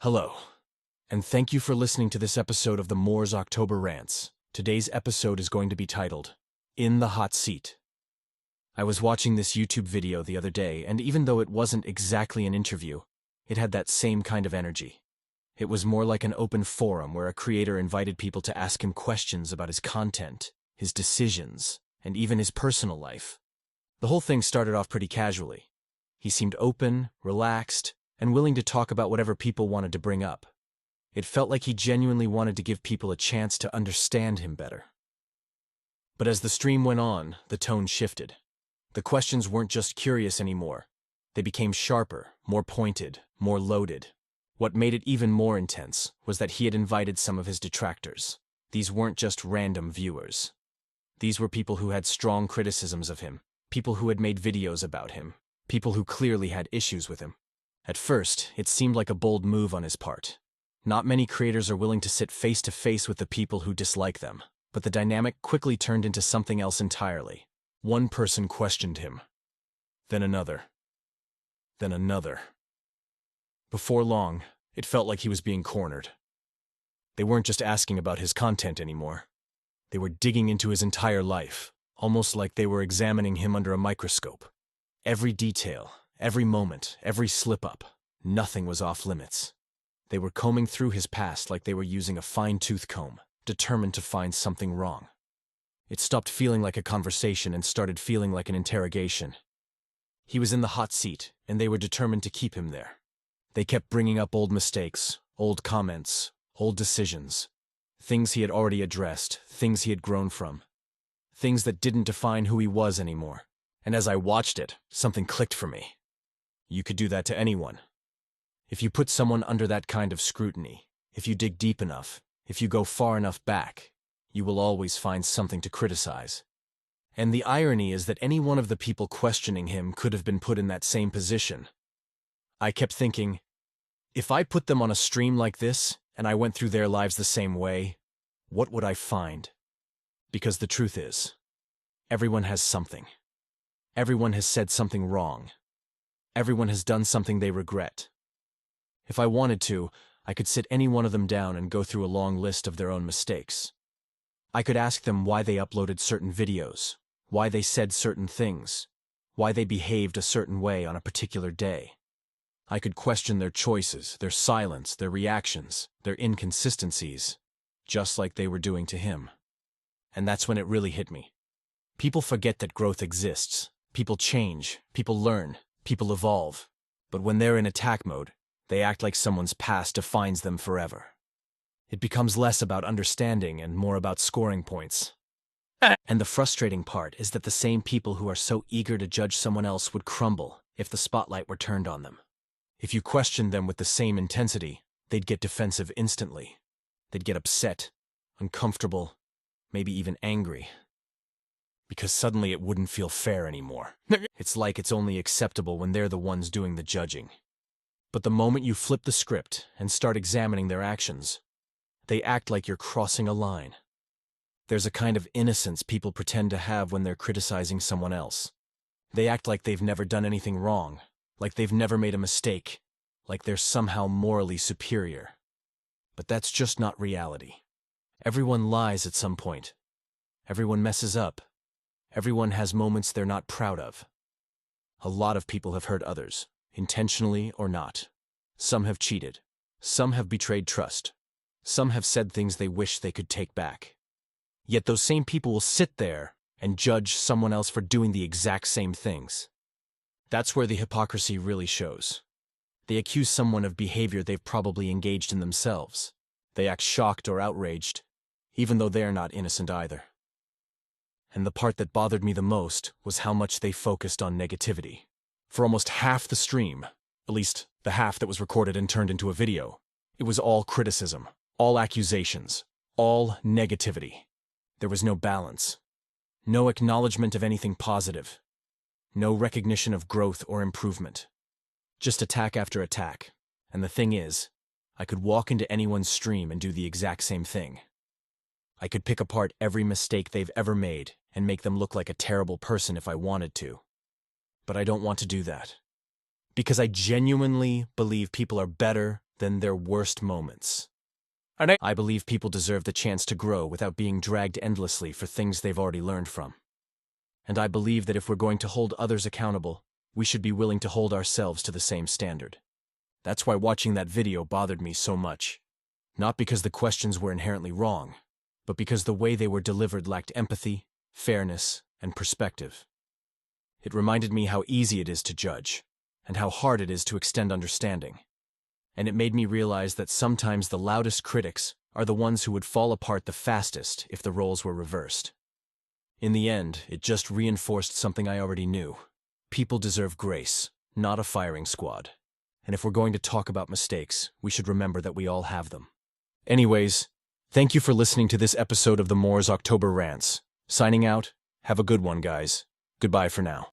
Hello, and thank you for listening to this episode of the Moore's October Rants. Today's episode is going to be titled, In the Hot Seat. I was watching this YouTube video the other day, and even though it wasn't exactly an interview, it had that same kind of energy. It was more like an open forum where a creator invited people to ask him questions about his content, his decisions, and even his personal life. The whole thing started off pretty casually. He seemed open, relaxed, and willing to talk about whatever people wanted to bring up. It felt like he genuinely wanted to give people a chance to understand him better. But as the stream went on, the tone shifted. The questions weren't just curious anymore. They became sharper, more pointed, more loaded. What made it even more intense was that he had invited some of his detractors. These weren't just random viewers. These were people who had strong criticisms of him, people who had made videos about him, people who clearly had issues with him. At first, it seemed like a bold move on his part. Not many creators are willing to sit face to face with the people who dislike them, but the dynamic quickly turned into something else entirely. One person questioned him, then another, then another. Before long, it felt like he was being cornered. They weren't just asking about his content anymore. They were digging into his entire life, almost like they were examining him under a microscope. Every detail, every moment, every slip-up, nothing was off-limits. They were combing through his past like they were using a fine-tooth comb, determined to find something wrong. It stopped feeling like a conversation and started feeling like an interrogation. He was in the hot seat, and they were determined to keep him there. They kept bringing up old mistakes, old comments, old decisions, things he had already addressed, things he had grown from, things that didn't define who he was anymore. And as I watched it, something clicked for me. You could do that to anyone. If you put someone under that kind of scrutiny, if you dig deep enough, if you go far enough back, you will always find something to criticize. And the irony is that any one of the people questioning him could have been put in that same position. I kept thinking, if I put them on a stream like this, and I went through their lives the same way, what would I find? Because the truth is, everyone has something. Everyone has said something wrong. Everyone has done something they regret. If I wanted to, I could sit any one of them down and go through a long list of their own mistakes. I could ask them why they uploaded certain videos, why they said certain things, why they behaved a certain way on a particular day. I could question their choices, their silence, their reactions, their inconsistencies, just like they were doing to him. And that's when it really hit me. People forget that growth exists. People change, people learn, people evolve. But when they're in attack mode, they act like someone's past defines them forever. It becomes less about understanding and more about scoring points. And the frustrating part is that the same people who are so eager to judge someone else would crumble if the spotlight were turned on them. If you questioned them with the same intensity, they'd get defensive instantly. They'd get upset, uncomfortable, maybe even angry. Because suddenly it wouldn't feel fair anymore. It's like it's only acceptable when they're the ones doing the judging. But the moment you flip the script and start examining their actions, they act like you're crossing a line. There's a kind of innocence people pretend to have when they're criticizing someone else. They act like they've never done anything wrong, like they've never made a mistake, like they're somehow morally superior. But that's just not reality. Everyone lies at some point. Everyone messes up. Everyone has moments they're not proud of. A lot of people have hurt others, intentionally or not. Some have cheated. Some have betrayed trust. Some have said things they wish they could take back. Yet those same people will sit there and judge someone else for doing the exact same things. That's where the hypocrisy really shows. They accuse someone of behavior they've probably engaged in themselves. They act shocked or outraged, even though they're not innocent either. And the part that bothered me the most was how much they focused on negativity. For almost half the stream, at least the half that was recorded and turned into a video, it was all criticism, all accusations, all negativity. There was no balance, no acknowledgement of anything positive, no recognition of growth or improvement. Just attack after attack. And the thing is, I could walk into anyone's stream and do the exact same thing. I could pick apart every mistake they've ever made and make them look like a terrible person if I wanted to. But I don't want to do that. because I genuinely believe people are better than their worst moments. And I believe people deserve the chance to grow without being dragged endlessly for things they've already learned from. And I believe that if we're going to hold others accountable, we should be willing to hold ourselves to the same standard. That's why watching that video bothered me so much. Not because the questions were inherently wrong, but because the way they were delivered lacked empathy, fairness, and perspective. It reminded me how easy it is to judge, and how hard it is to extend understanding. And it made me realize that sometimes the loudest critics are the ones who would fall apart the fastest if the roles were reversed. In the end, it just reinforced something I already knew. People deserve grace, not a firing squad. And if we're going to talk about mistakes, we should remember that we all have them. Anyways, thank you for listening to this episode of the Moore's October Rants. Signing out, have a good one, guys. Goodbye for now.